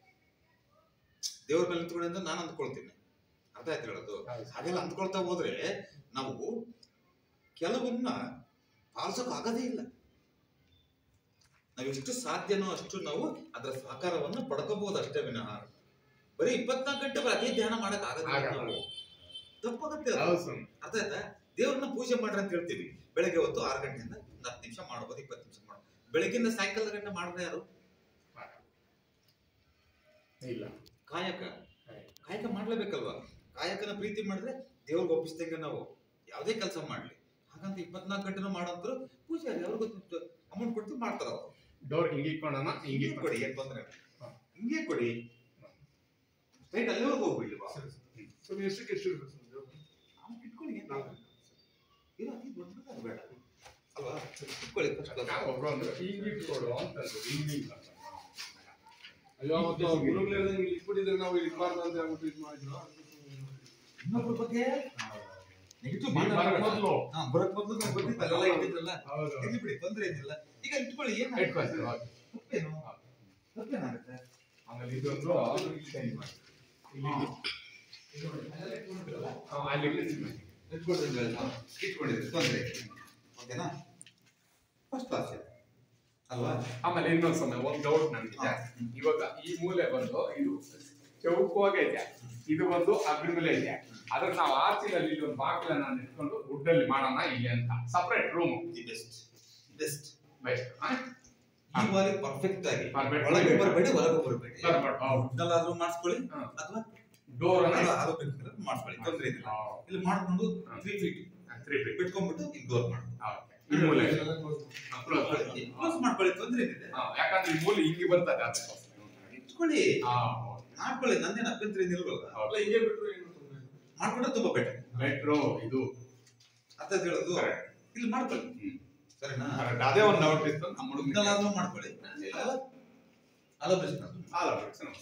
ದೇವ್ರ ಮೇಲೆ ನಿಂತ್ಕೊಂಡೆ ಅಂತ ನಾನು ಅಂದ್ಕೊಳ್ತೀನಿ. ಅರ್ಥ ಆಯ್ತು ಹೇಳೋದು. ಹಾಗೆಲ್ಲ ಅಂದ್ಕೊಳ್ತಾ ಹೋದ್ರೆ ನಾವು ಕೆಲವನ್ನ ಪಾಲಿಸೋಕೆ ಆಗೋದೇ ಇಲ್ಲ. ನಾವು ಎಷ್ಟು ಸಾಧ್ಯನೋ ಅಷ್ಟು ನಾವು ಅದರ ಸಹಕಾರವನ್ನು ಪಡ್ಕೋಬಹುದು ಅಷ್ಟೇ ವಿನಃ ಬರೀ 24 ಗಂಟೆ ಅದೇ ಧ್ಯಾನ ಮಾಡಕ್ ಆಗೋದಿಲ್ಲ, ತಪ್ಪಾಗುತ್ತೆ. ಅರ್ಥ ಆಯ್ತಾ? ದೇವ್ರನ್ನ ಪೂಜೆ ಮಾಡ್ರಿ ಅಂತ ಹೇಳ್ತೀವಿ. ಬೆಳಗ್ಗೆ ಹೊತ್ತು 6 ಗಂಟೆಯಿಂದ 10 ನಿಮಿಷ ಮಾಡ್ಬೋದು, 20 ನಿಮಿಷ ಮಾಡ್ಬೋದು. ಬೆಳಗ್ಗಿಂದ ಸಾಯಂಕಾಲದ ಗಂಟೆ ಮಾಡಿದ್ರೆ ಯಾರು? ಇಲ್ಲ. ಕಾಯಕ ಮಾಡ್ಲೇಬೇಕಲ್ವಾ? ಕಾಯಕನ ಪ್ರೀತಿ ಮಾಡಿದ್ರೆ ದೇವ್ರಿಗೆ ಒಪ್ಪಿಸ್ದಂಗೆ ನಾವು ಯಾವುದೇ ಕೆಲಸ ಮಾಡ್ಲಿ. ಹಾಗಂತ 24 ಗಂಟೆನೂ ಮಾಡೋಂದ್ರು ಪೂಜಾರಿ ಅವ್ರಿಗೆ ಗೊತ್ತಿತ್ತು, ಅಮೌಂಟ್ ಕೊಟ್ಟು ಮಾಡ್ತಾರ. ಅವರು ಡೋರ್ ಹಿಂಗೆ ಇಟ್ಕೊಂಡನ, ಹಿಂಗೆ ಕೊಡಿ, ಏನ್ ತೊಂದ್ರೆ ಹಿಂಗೆ ಕೊಡಿ, ಸ್ಟ್ರೈಟ್ ಅಲ್ಲಿವರೆಗೂ ಹೋಗ್ಬಿಡ್ಲಿವಾ? ಎಷ್ಟಕ್ಕೆ ಎಷ್ಟು ಇರ್ಬೇಕು ಇಟ್ಕೊಳ್ಳಿ, ಇದು ಅತಿ ದೊಡ್ಡದಾದ ಬೇಡ ಅಲ್ವಾ? ಇಟ್ಕೊಳ್ಳಿ ಹಿಂಗೆ ಇಟ್ಕೊಡು ಅಂತಂದ್ರು. ಹಿಂಗೆ ಅಯ್ಯೋ ಅವತ್ತು ಗುರುಗಳು ಹೇಳ್ದಂಗೆ ಇಲ್ಲಿ ಇಟ್ಬಿಟ್ಟಿದ್ರೆ ನಾವು ಇಲ್ಲಿ ಇಟ್ಬಾರ್ದು ಅಂತ ಹೇಳ್ಬಿಟ್ಟು ಇದು ಮಾಡಿದ್ರು. ಇನ್ನೊಬ್ಬರ ಬಗ್ಗೆ ನೆಗೆಟಿವ್ ಬರಕ್ ಮೊದ್ಲು ಬರಕ್ ಮೊದಲು ನಮ್ಗೆ ಗೊತ್ತಿತ್ತಲ್ಲ, ಇಟ್ಟಿದ್ರಲ್ಲ, ಇರ್ಲಿ ಬಿಡಿ, ತೊಂದ್ರೆ ಏನಿಲ್ಲ. ಈಗ ಇಟ್ಕೊಳ್ಳಿ, ಏನು ತಪ್ಪೇನು? ತಪ್ಪೇನಾಗುತ್ತೆ? ಆಮೇಲೆ ಇದೊಂದು ಇಟ್ಕೊಂಡಿದ್ರೆ ತೊಂದ್ರೆ ಓಕೆನಾ? ಫಸ್ಟ್ ಕ್ಲಾಸ್ ಇದೆ. ಅಲ್ವಾ? ಆಮೇಲೆ ಇನ್ನೊಂದ್ ಸಮಯ ಒಂದ್ ಡೌಟ್ ನನಗೆ, ಇವಾಗ ಈ ಮೂಲೆ ಬಂದು ಇದು ಚೌಕವಾಗೈತೆ, ಇದು ಬಂದು ಅಗ್ರ ಮೇಲೆ ಐತೆ, ಅದ್ರ ನಾವು ಆರ್ಚಿನಲ್ಲಿ ಇಲ್ಲಿ ಒಂದು ಬಾಗಿಲನ್ನ ಇಟ್ಕೊಂಡು ವುಡ್ಡಲ್ಲಿ ಮಾಡೋಣ ಇಲ್ಲಿ ಅಂತ separate room best best best. ಇವಾಗ ಪರ್ಫೆಕ್ಟ್ ಆಗಿ Perfect. ಒಳಗೆ ಬರಬೇಡಿ, ಒಳಗೆ ಬರಬೇಡಿ. ಹೌದು. ವುಡ್ಡಲ್ಲಾದ್ರೂ ಮಾಡಿಸ್ಕೊಳ್ಳಿ ಅಥವಾ ಡೋರ್ ಮಾಡಿಸ್ಕೊಳ್ಳಿ, ತೊಂದ್ರೆ ಇಲ್ಲ. ಇಲ್ಲಿ ಮಾಡ್ಕೊಂಡು 3 ಫೀಟ್ ಬಿಟ್ಕೊಂಡ್ಬಿಟ್ಟು ಇಲ್ಲಿ ಡೋರ್ ಮಾಡಿ ಈ ಮೂಲೆ ಕ್ಲೋಸ್ ಮಾಡ್ಕೊಳ್ಳಿ, ತೊಂದ್ರೆ ಏನಿದೆ? ಯಾಕಂದ್ರೆ ಈ ಮೂಲೆ ಹಿಂಗೆ ಬರ್ತದೆ ಇಟ್ಕೊಳ್ಳಿ, ಮಾಡ್ಕೊಳ್ಳಿ, ನಂದೇನು ಅಭ್ಯಂತರ ಏನಿಲ್ವಲ್ಲ. ಹಿಂಗೆ ಬಿಟ್ರು ಏನು ತೊಂದ್ರೆ ಇಲ್ಲ. ಮಾಡ್ಕೊಂಡ್ರೆ ತುಂಬಾ ಬೆಟರ್. ಮೆಟ್ರೋ ಇದು ಅರ್ಥ ಹೇಳೋದು ಇಲ್ಲಿ ಮಾಡ್ಕೊಳ್ಳಿ, ಸರಿನಾ? ಅದೇ ಒಂದು ಡೌಟ್ ಇತ್ತು ನಮ್ಮ ವುಡ್ಡಲ್ಲಾದ್ರೂ ಮಾಡ್ಕೊಳ್ಳಿ,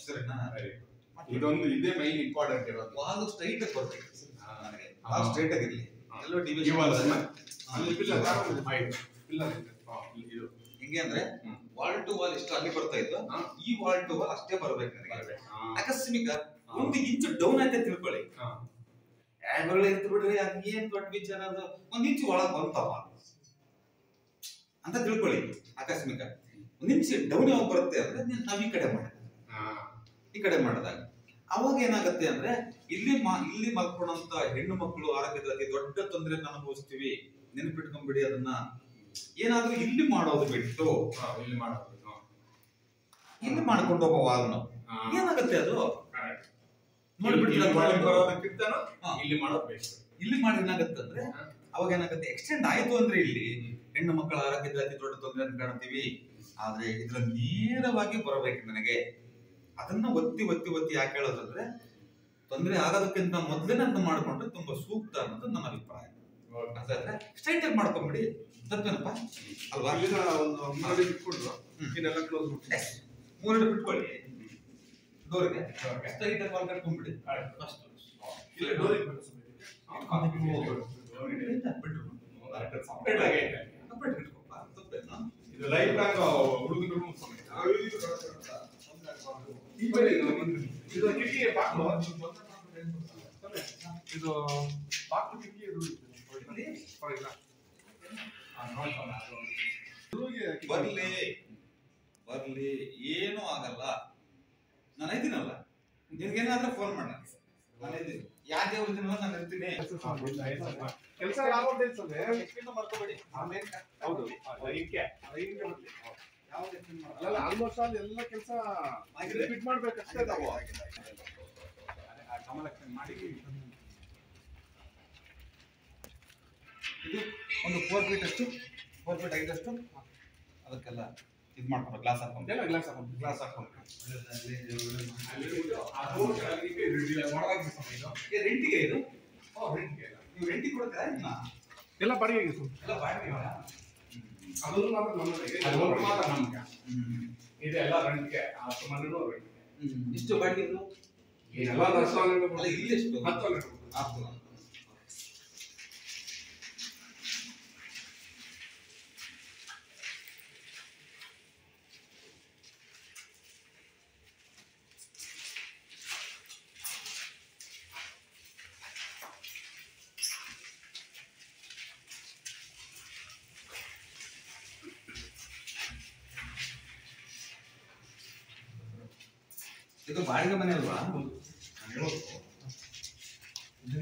ಸರಿನಾ? ಇದೊಂದು ಇದೇ ಮೈನ್ ಇಂಪಾರ್ಟೆಂಟ್ ಇರೋದು. ವಾಲ್ ಸ್ಟ್ರೈಟ್ ಆಗಿ ಬರ್ಬೇಕು ನನಗೆ, ವಾಲ್ ಸ್ಟ್ರೈಟ್ ಆಗಿರ್ಲಿ, ಎಲ್ಲೋ ಹೆಂಗೆ ಅಂದ್ರೆ ವಾಲ್ ಟು ವಾಲ್ ಇಷ್ಟು ಅಲ್ಲಿ ಬರ್ತಾ ಇತ್ತು, ಈ ವಾಲ್ ಟು ವಾಲ್ ಅಷ್ಟೇ ಬರ್ಬೇಕು ನನಗೆ. ಆಕಸ್ಮಿಕ 1 ಇಂಚು ಡೌನ್ ಆಯ್ತು ತಿಳ್ಕೊಳ್ಳಿ, ಇರ್ತು ಬಿಡ್ರಿ, ಅದ್ ಏನ್ ದೊಡ್ಡ ವಿಚಾರ, ಅದು 1 ಇಂಚು ಒಳಗ್ ಬಂತವ ಅಂತ ತಿಳ್ಕೊಳ್ಳಿ. ಆಕಸ್ಮಿಕ 1 ಇಂಚು ಡೌನ್ ಯಾವಾಗ ಬರುತ್ತೆ ಅಂದ್ರೆ ನಾವ್ ಈ ಕಡೆ ಮಾಡಿದಾಗ ಅವಾಗ ಏನಾಗುತ್ತೆ ಅಂದ್ರೆ ಇಲ್ಲಿ ಮಲ್ಕೊಳ್ಳೋಂತ ಹೆಣ್ಣು ಮಕ್ಕಳು ಆರೋಗ್ಯದ ಅತಿ ದೊಡ್ಡ ತೊಂದರೆಯನ್ನು ಅನುಭವಿಸ್ತೀವಿ. ನೆನಪಿಟ್ಕೊಂಡ್ಬಿಡಿ ಅದನ್ನ. ಏನಾದ್ರೂ ಇಲ್ಲಿ ಮಾಡೋದು ಬಿಟ್ಟು ಇಲ್ಲಿ ಮಾಡ್ಕೊಂಡು ಹೋಗೋ ವಾಲ್ನ ಏನಾಗುತ್ತೆ ಅದು ಇಲ್ಲಿ ಮಾಡೋದು ಇಲ್ಲಿ ಮಾಡಿ ಏನಾಗುತ್ತೆ ಅಂದ್ರೆ ಅವಾಗ ಏನಾಗುತ್ತೆ, ಎಕ್ಸ್ಟೆಂಡ್ ಆಯ್ತು ಅಂದ್ರೆ ಇಲ್ಲಿ ಹೆಣ್ಣು ಮಕ್ಕಳ ಆರೋಗ್ಯದ ಅತಿ ದೊಡ್ಡ ತೊಂದರೆಯನ್ನು ಕಾಣ್ತೀವಿ. ಆದ್ರೆ ಇದ್ರ ನೇರವಾಗಿ ಬರಬೇಕು ನನಗೆ. ಅದನ್ನ ಒತ್ತಿ ಒತ್ತಿ ಒತ್ತಿ ಯಾಕೆ ಹೇಳೋದಂದ್ರೆ ತೊಂದರೆ ಆಗೋದಕ್ಕಿಂತ ಮೊದಲೇ ಅಂತ ಮಾಡ್ಕೊಂಡ್ರೆ ತುಂಬಾ ಸೂಕ್ತ ಅನ್ನೋದು ನನ್ನ ಅಭಿಪ್ರಾಯ. ಸ್ಟ್ರೈಟ್ ಆಗಿ ಮಾಡ್ಕೊಂಡ್ಬಿಡಿ, ತಪ್ಪೇನಪ್ಪ ಅಲ್ವಾ? ಒಂದು 3 ಇಟ್ಕೊಂಡ್ರು ಇನ್ನೆಲ್ಲ ಕ್ಲೋಸ್ ಮಾಡಿ 3 ಬಿಟ್ಕೊಳ್ಳಿ ಡೋರ್ಗೆ, ಸ್ಟ್ರೈಟ್ ಆಗಿ ವಾಲ್ ಕಟ್ಕೊಂಡ್ಬಿಡಿ. ಇಲ್ಲ ಡೋರಿಗೆ ಇದು ಲೈಫ್ ಆಗ ಹುಡುಗರು ಇದು ಕಿಟಕಿ ಬಾಕ್ಲು ಇದು ಬಾಕ್ಲು ಕಿಟಕಿ ಬರ್ಲಿ ಏನು ಆಗಲ್ಲ, ನಾನು ಐತೀನಲ್ಲ. ನಿನ್ಗೇನಾದ್ರೂ ಫೋನ್ ಮಾಡ, ಯಾಕೆ ದೇವ್ರ ನಾನು ಇರ್ತೀನಿ. ಕೆಲಸ ಮಾಡ್ಕೋಬೇಡಿ. ಹೌದು ಆಲ್ಮೋಸ್ಟ್ ಆಲ್ ಎಲ್ಲ ಕೆಲಸ ಫಿಟ್ ಮಾಡ್ಬೇಕಷ್ಟೇ ನಾವು. ಇದು ಒಂದು 4 ಫೀಟ್ ಅಷ್ಟು, 4 ಫೀಟ್ ಐದಷ್ಟು ಅದಕ್ಕೆಲ್ಲ ಇದು ಮಾಡ್ಕೊಂಡು ಗ್ಲಾಸ್ ಹಾಕೊಂಡು ರೆಂಟಿಗೆ ಇದು ನೀವು ರೆಂಟಿಗೆ ಕೊಡ್ತೀರಾ? ಎಲ್ಲ ಬಾಡಿಗೆ ಎಲ್ಲ ಬಾಡಿಗೆ ಅದನ್ನು ಮಾತ್ರ ನಮಗೆ ಇದೆಲ್ಲ ರೆಂಟ್ಗೆ 10 ಮನೆನೂ ರೆಂಟ್ಗೆ. ಇಷ್ಟು ಬಾಡಿಗೆ ಇದು ಎಲ್ಲ ಇಲ್ಲಿ ಎಷ್ಟು 10 ಇದು ಬಾಡಿಗೆ ಮನೆ ಅಲ್ವಾ?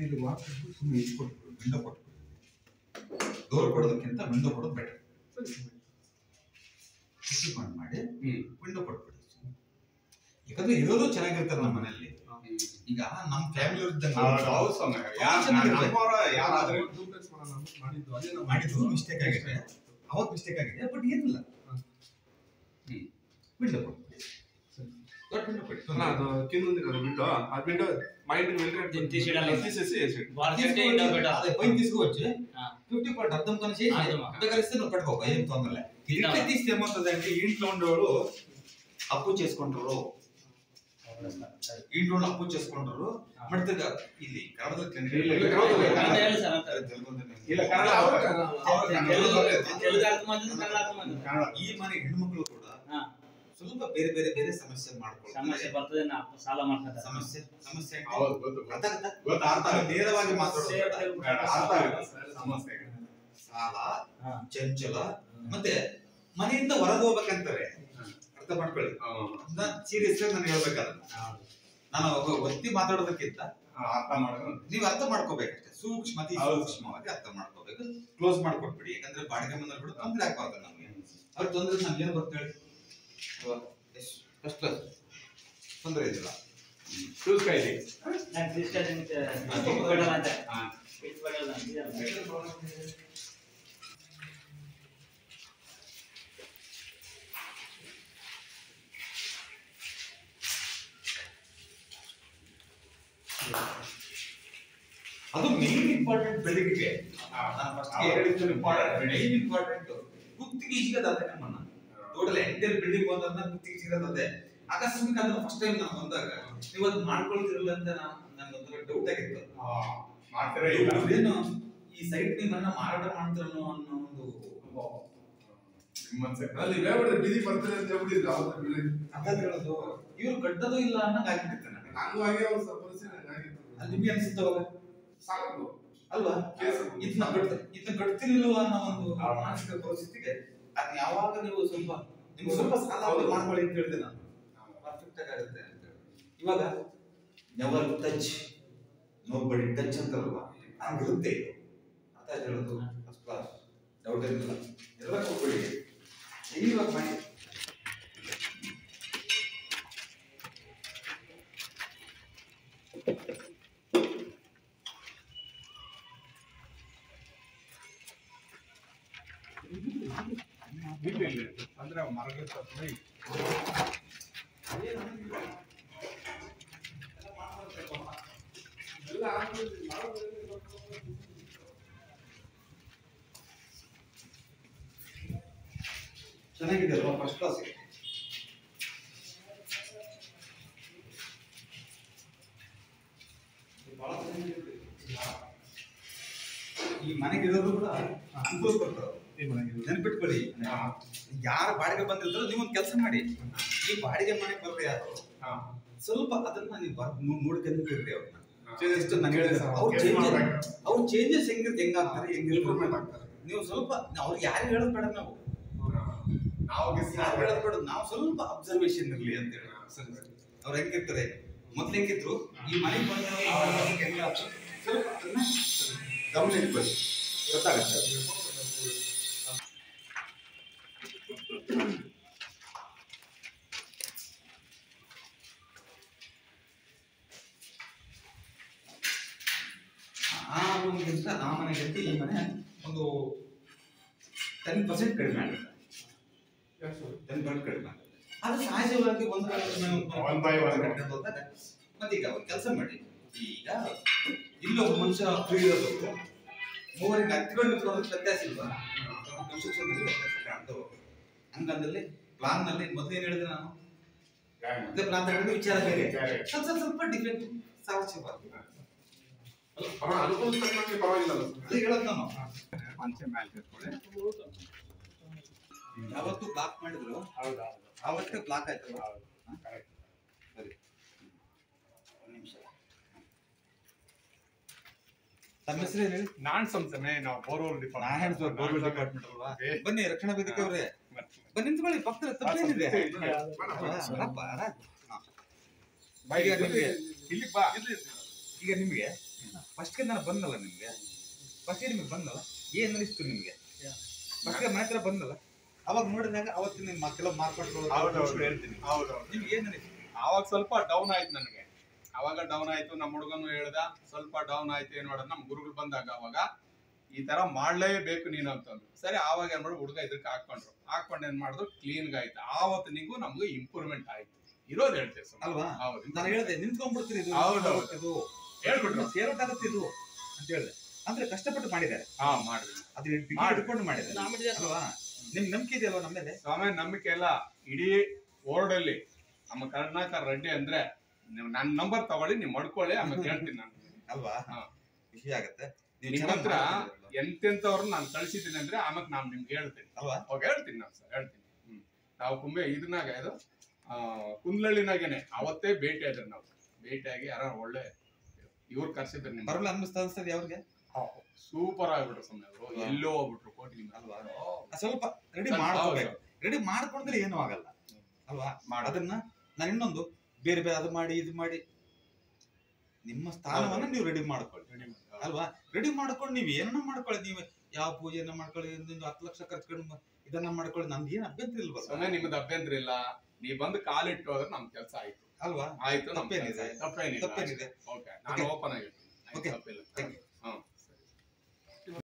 ಇದು ಸುಮ್ಮನೆ ಇಟ್ಕೊಟ್ಟು ವಿಂಡೋ ಕೊಟ್ಟು, ಡೋರ್ ಕೊಡೋದಕ್ಕಿಂತ ವಿಂಡೋ ಕೊಡೋದು ಬೆಟರ್. ಮಾಡಿ ವಿಂಡೋ ಕೊಟ್ಬಿಡಿ. ಯಾಕಂದ್ರೆ ಇರೋದು ಚೆನ್ನಾಗಿರ್ತಾರೆ ನಮ್ಮ ಮನೆಯಲ್ಲಿ. ಈಗ ನಮ್ಮ ಫ್ಯಾಮಿಲಿ ಮಾಡಿದ್ದು ಮಿಸ್ಟೇಕ್ ಆಗಿದೆ, ಅವತ್ತು ಮಿಸ್ಟೇಕ್ ಆಗಿದೆ, ಬಟ್ ಏನಿಲ್ಲ. ವಿಂಡೋ ಕೊಟ್ಬಿಡಿ. విండో మైండ్ తీసేసి 50% అర్థం కొని చేసి కలిస్తే నువ్వు పెట్టుకో, ఏం తొందరలే. ఇంట్లో తీస్తే ఏమవుతుందంటే ఇంట్లో ఉండేవాళ్ళు అప్పు చేసుకుంటారు, ఇంట్లో అప్పు చేసుకుంటారు. మడితే ಇಲ್ಲಿ ಈ ಮನೆ ಹೆಣ್ಮಕ್ಳು ಕೂಡ ಸ್ವಲ್ಪ ಬೇರೆ ಬೇರೆ ಬೇರೆ ಸಮಸ್ಯೆ ಮಾಡ್ಕೊಳ್ಳಿ. ಸಮಸ್ಯೆ ಬರ್ತದೆ, ಸಾಲ ಮಾಡ್ತಾರೆ. ಸಮಸ್ಯೆ ನೇರವಾಗಿ ಮಾತಾಡೋದು. ಸಾಲ, ಚಂಚಲ, ಮತ್ತೆ ಮನೆಯಿಂದ ಹೊರಗೆ ಹೋಗ್ಬೇಕಂತಾರೆ, ಅರ್ಥ ಮಾಡ್ಕೊಳ್ಳಿ. ಸೀರಿಯಸ್ ಆಗಿ ನಾನು ಹೇಳ್ಬೇಕಾದ್ರೆ ನಾನು ಒತ್ತಿ ಮಾತಾಡೋದಕ್ಕಿಂತ ನೀವು ಅರ್ಥ ಮಾಡ್ಕೋಬೇಕಷ್ಟೇ, ಸೂಕ್ಷ್ಮವಾಗಿ ಅರ್ಥ ಮಾಡ್ಕೋಬೇಕು. ಕ್ಲೋಸ್ ಮಾಡ್ಕೊಟ್ಬಿಡಿ, ಯಾಕಂದ್ರೆ ಬಾಡಿಗೆ ಮನೆ ಕೂಡ ತೊಂದರೆ ಆಗ್ಬಾರ್ದು ನಮ್ಗೆ. ಅವ್ರ ತೊಂದ್ರೆ ನಮ್ಗೆ ಏನು ಬರ್ತಾ ಹೇಳಿ, ಫಸ್ಟ್ ಕ್ಲಾಸ್ ತೊಂದರೆ ಇದಿಲ್ಲ. ಅದು ಮೇನ್ ಇಂಪಾರ್ಟೆಂಟ್ ಬೆಳಿಗ್ಗೆ ಮೇನ್ ಇಂಪಾರ್ಟೆಂಟ್ ಗುತ್ತಿಗೆ ಸಿಗದೆ ನಮ್ಮನ್ನ ಟೋಟಲ್ ಎಂಟರ್ ಬಿಲ್ಡಿಂಗ್ ಒಂದನ್ನ ಗುತ್ತಿಗೆ ಸಿಗದೆ. ಆಕಸ್ಮಿಕ ಅಂದ್ರೆ ಫಸ್ಟ್ ಟೈಮ್ ನಾವು ಬಂದಾಗ ನೀವು ಅದು ಮಾಡ್ಕೊಳ್ತಿರಲ್ಲ ಅಂತ ನನ್ಗೊಂದು ಡೌಟ್ ಆಗಿತ್ತು. ಏನು ಈ ಸೈಟ್ ನಿಮ್ಮನ್ನ ಮಾರಾಟ ಮಾಡ್ತಾರೋ ಅನ್ನೋ ಒಂದು ಅಲ್ಲಿ ಬಿದಿ ಬರ್ತಾರೆ ಅಂತ ಹೇಳ್ಬಿಟ್ಟಿದ್ರು ಅದ ಹೇಳೋದು. ಇವ್ರು ಕಟ್ಟೋದು ಇಲ್ಲ ಅನ್ನಂಗ್ ಆಗಿಬಿಡುತ್ತೆ ನನಗೆ. ಹಂಗಾಗಿ ಅವ್ರ ಪರಿಸ್ಥಿತಿ ಆಗಿತ್ತು. ಅಲ್ಲಿ ನಿಮ್ಗೆ ಅನ್ಸುತ್ತವಾಗ ಸಾಕು ಅಲ್ವಾ, ಇದನ್ನ ಕಟ್ತಿರ್ಲಿಲ್ವ ಅನ್ನೋ ಒಂದು ಮಾನಸಿಕ ಪರಿಸ್ಥಿತಿಗೆ ಅದನ್ನ ಯಾವಾಗ ನೀವು ನಿಮ್ಗೆ ಸ್ವಲ್ಪ ಸಾಲ ಮಾಡ್ಕೊಳ್ಳಿ ಅಂತ ಹೇಳಿದೆ ನಾನು, ಪರ್ಫೆಕ್ಟ್ ಆಗುತ್ತೆ ಅಂತ ಹೇಳಿ. ಇವಾಗ ನೆವರ್ ಟಚ್ ನೋಬಡಿ ಟಚ್ ಅಂತಾರಲ್ವಾ, ಹಂಗಿರುತ್ತೆ. ಅರ್ಥ ಹೇಳೋದು ಫಸ್ಟ್ ಕ್ಲಾಸ್, ಡೌಟ್ ಏನಿಲ್ಲ. ಎಲ್ಲ ಹೋಗ್ಬೇಡಿ ಇವಾಗ ಮಾಡಿ. ಅಂದ್ರೆ ಮರಗಳ ಚೆನ್ನಾಗಿದೆ ಅಲ್ವಾ, ಫಸ್ಟ್ ಕ್ಲಾಸ್. ಈ ಮನೆಗೆ ಇರೋದು ಕೂಡ ಅನುಕೂಲ ಕೊಡ್ತಾರೆ. ನೆನ್ಪಿಟ್ಕೊಳ್ಳಿ, ಯಾರ ಬಾಡಿಗೆ ಬಂದಿರ್ತಾರೋ ನೀವು ಒಂದು ಕೆಲಸ ಮಾಡಿ, ಈ ಬಾಡಿಗೆ ಮನೆಗೆ ಬರ್ರಿ ಯಾರು ಸ್ವಲ್ಪ ಅದನ್ನ ನೀವು ನೋಡ್ಕೊಂಡಿರ್ರಿ ಅವ್ರನ್ನ. ನಾನು ಹೇಳಿದೆ ಅವ್ರ ಚೇಂಜಸ್ ಹೆಂಗಾಗ್ತಾರೆ, ಇಂಪ್ರೂವ್ಮೆಂಟ್ ಆಗ್ತಾರೆ. ನೀವು ಸ್ವಲ್ಪ ಅವ್ರಿಗೆ ಯಾರು ಹೇಳೋದು ಬೇಡ, ನಾವು ಹೇಳೋದು ಬೇಡ, ನಾವು ಸ್ವಲ್ಪ ಅಬ್ಸರ್ವೇಷನ್ ಇರ್ಲಿ ಅಂತ ಹೇಳಿ. ಅವ್ರು ಹೆಂಗಿರ್ತಾರೆ, ಮೊದ್ಲು ಹೆಂಗಿದ್ರು, ಈ ಮನೆಗೆ ಬಂದ ಸ್ವಲ್ಪ ಅದನ್ನ ಗಮನ ಇಟ್ಕೊಳ್ಳಿ, ಗೊತ್ತಾಗುತ್ತೆ. ಆ ರೂಮ್ಗಿಂತ ಆ ಮನೆಗಿಂತ ಈ ಮನೆ ಒಂದು 10% ಕಡಿಮೆ ಆಗುತ್ತೆ. 10% ಕಡಿಮೆ ಆಗುತ್ತೆ. ಅದು ಸಹಜವಾಗಿ ಒಂದು ಮತ್ತೀಗ ಒಂದು ಕೆಲಸ ಮಾಡಿ, ಈಗ ಇಲ್ಲೊಬ್ಬ ಮನುಷ್ಯ ಫ್ರೀ ಇರೋದು ಮೂವರಿಗೆ ಹತ್ತಿಕೊಂಡು ನಿಂತ್ಕೊಳ್ಳೋದು ವ್ಯತ್ಯಾಸ ಇಲ್ವಾ? ಹಂಗಂದಲ್ಲಿ ಪ್ಲಾನ್ ನಲ್ಲಿ ಮೊದಲು ಏನ್ ಹೇಳಿದೆ ನಾನು, ಪ್ಲಾನ್ ತಗೊಂಡು ವಿಚಾರ ಬೇರೆ ಸ್ವಲ್ಪ ಡಿಫ್ರೆಂಟ್ ಸಾವಯವವಾಗಿ ಅನುಕೂಲ ತಕ್ಕಂತೆ ಪರವಾಗಿಲ್ಲ ಅದು ಹೇಳೋದು ನಾನು. ಮಂಚೆ ಮೇಲೆ ಯಾವತ್ತು ಬ್ಲಾಕ್ ಮಾಡಿದ್ರು ಅವತ್ತೇ ಬ್ಲಾಕ್ ಆಯ್ತಲ್ಲ. ಸರಿ, ಒಂದು ನಿಮಿಷ. ತಮ್ಮ ಹೆಸರು ಹೇಳಿ. ನಾನ್ ಸಂಸನೆ, ನಾವು ಬೋರ್ವೆಲ್ ಡಿಪಾರ್ಟ್ಮೆಂಟ್ ಅಲ್ವಾ? ಬನ್ನಿ ರಕ್ಷಣಾ ವೇದಿಕೆ ಅವರೇ, ಬನ್ನಿ ನಿಂತ್ಕೊಳ್ಳಿ, ಪಕ್ಕದ ತಪ್ಪೇನಿದೆ. ಇಲ್ಲಿ ಬಾ. ಈಗ ನಿಮ್ಗೆ ಫಸ್ಟ್ ನಾನು ಬಂದಲ್ಲ, ನಿಮ್ಗೆ ಫಸ್ಟ್ ನಿಮ್ಗೆ ಬಂದಲ್ಲ, ಏನ್ ಅನಿಸ್ತು ನಿಮ್ಗೆ? ಫಸ್ಟ್ ಮನೆ ಹತ್ರ ಬಂದಲ್ಲ, ಅವಾಗ ನೋಡಿದಾಗ ಅವತ್ತು ನಿಮ್ಮ ಕೆಲವು ಮಾರ್ಪಾಡು ಹೇಳ್ತೀನಿ. ನಿಮ್ಗೆ ಏನ್ ಅನಿಸ್ತು? ಅವಾಗ ಸ್ವಲ್ಪ ಡೌನ್ ಆಯ್ತು ನನಗೆ. ಅವಾಗ ಡೌನ್ ಆಯ್ತು, ನಮ್ಮ ಹುಡುಗನು ಹೇಳ್ದ, ಸ್ವಲ್ಪ ಡೌನ್ ಆಯ್ತು. ಏನ್ ಮಾಡೋದು, ನಮ್ ಗುರುಗಳು ಬಂದಾಗ ಅವಾಗ ಈ ತರ ಮಾಡ್ಲೇಬೇಕು ನೀನು ಅಂತಂದ್ರು. ಸರಿ, ಆವಾಗ ಏನ್ ಮಾಡೋದು, ಹುಡುಗ ಇದಕ್ಕೆ ಹಾಕೊಂಡು ಏನ್ ಮಾಡಿದ್ರು, ಕ್ಲೀನ್ ಆಯ್ತು. ಆವತ್ತು ನಿಂಗೂ ನಮ್ಗೂ ಇಂಪ್ರೂವ್ಮೆಂಟ್ ಆಯ್ತು. ಇರೋದು ಹೇಳ್ತೀವಿ ಅಲ್ವಾ? ನಾನು ಹೇಳಿದೆ ನಿಂತ್ಕೊಂಡ್ಬಿಡ್ತೀರಿ, ಇದು ಹೇಳ್ಬಿಟ್ರು ಸೇರೋಟಾಗುತ್ತೆ ಇದು ಅಂತ ಹೇಳಿದೆ. ಅಂದ್ರೆ ಕಷ್ಟಪಟ್ಟು ಮಾಡಿದ್ದಾರೆ, ಮಾಡಿದ್ವಿ, ಅದು ಹಿಡ್ಕೊಂಡು ಮಾಡಿದ್ದಾರೆ ಅಲ್ವಾ? ನಿಮ್ ನಂಬಿಕೆ ಇದೆಯಲ್ವಾ ನಮ್ಮ ಮೇಲೆ? ಸ್ವಾಮಿ ನಂಬಿಕೆ ಎಲ್ಲ ಇಡೀ ವರ್ಲ್ಡ್ ಅಲ್ಲಿ ನಮ್ಮ ಕರ್ನಾಟಕ ರೆಡ್ಡಿ ಅಂದ್ರೆ ನೀವು ನನ್ನ ನಂಬರ್ ತಗೊಳ್ಳಿ, ನೀವು ಮಾಡ್ಕೊಳ್ಳಿ, ಆಮೇಲೆ ಹೇಳ್ತೀನಿ ನಾನು ಅಲ್ವಾ? ಖುಷಿ ಆಗತ್ತೆ. ನಿಮ್ಮ ಹತ್ರ ಎಂತೆಂತವ್ರನ್ನ ನಾನು ಕಳ್ಸಿದ್ದೀನಿ ಅಂದ್ರೆ ಆಮೇಲೆ ನಾನು ನಿಮ್ಗೆ ಹೇಳ್ತೀನಿ ಅಲ್ವಾ? ಅವಾಗ ಹೇಳ್ತೀನಿ ನಾನು ಸರ್, ಹೇಳ್ತೀನಿ. ನಾವು ಕುಂಬೆ ಇದನ್ನಾಗ ಇದು ಕುಂದ್ಲಳ್ಳಿನಾಗೇನೆ ಅವತ್ತೇ ಭೇಟಿ ಆದ್ರೆ ನಾವು ಭೇಟಿಯಾಗಿ ಯಾರ ಒಳ್ಳೆ ಇವ್ರು ಕರ್ಸಿದ್ರು ನಿಮ್ಗೆ ಬರಲ್ಲ ಅನ್ಸ್ತದೆ ಅವ್ರಿಗೆ. ಸೂಪರ್ ಆಗ್ಬಿಟ್ರು. ಸುಮ್ಮನೆ ಅವರು ಎಲ್ಲೋ ಹೋಗ್ಬಿಟ್ರು ಕೋಟಿ ಅಲ್ವಾ? ಸ್ವಲ್ಪ ರೆಡಿ ಮಾಡ್ಕೋಬೇಕು. ರೆಡಿ ಮಾಡ್ಕೊಂಡ್ರೆ ಏನೂ ಆಗಲ್ಲ ಅಲ್ವಾ. ಅದನ್ನ ನಾನು ಇನ್ನೊಂದು ಬೇರೆ ಬೇರೆ ಅದು ಮಾಡಿ ಇದು ಮಾಡಿ ನಿಮ್ಮ ಸ್ಥಾನವನ್ನ ನೀವು ರೆಡಿ ಮಾಡ್ಕೊಳ್ಳಿ ಅಲ್ವಾ. ರೆಡಿ ಮಾಡ್ಕೊಂಡು ನೀವು ಏನನ್ನ ಮಾಡ್ಕೊಳ್ಳಿ, ನೀವು ಯಾವ ಪೂಜೆಯನ್ನ ಮಾಡ್ಕೊಳ್ಳಿ, 10 ಲಕ್ಷ ಖರ್ಚ್ಕೊಂಡು ಇದನ್ನ ಮಾಡ್ಕೊಳ್ಳಿ, ನಮ್ದು ಏನ್ ಅಭ್ಯಂತರ ಇಲ್ವಾ? ನಿಮ್ದು ಅಭ್ಯಂತರ ಇಲ್ಲ, ನೀವ್ ಬಂದು ಕಾಲಿಟ್ಟು ಹೋದ್ರೆ ನಮ್ ಕೆಲಸ ಆಯ್ತು ಅಲ್ವಾ. ಆಯ್ತು, ತಪ್ಪೇನಿದೆ? ತಪ್ಪೇನಿದೆ. ಓಕೆ, ನಾನು ಓಪನ್ ಆಗಿರ್ತೀನಿ. ಓಕೆ, ತಪ್ಪಿಲ್ಲ. Thank you.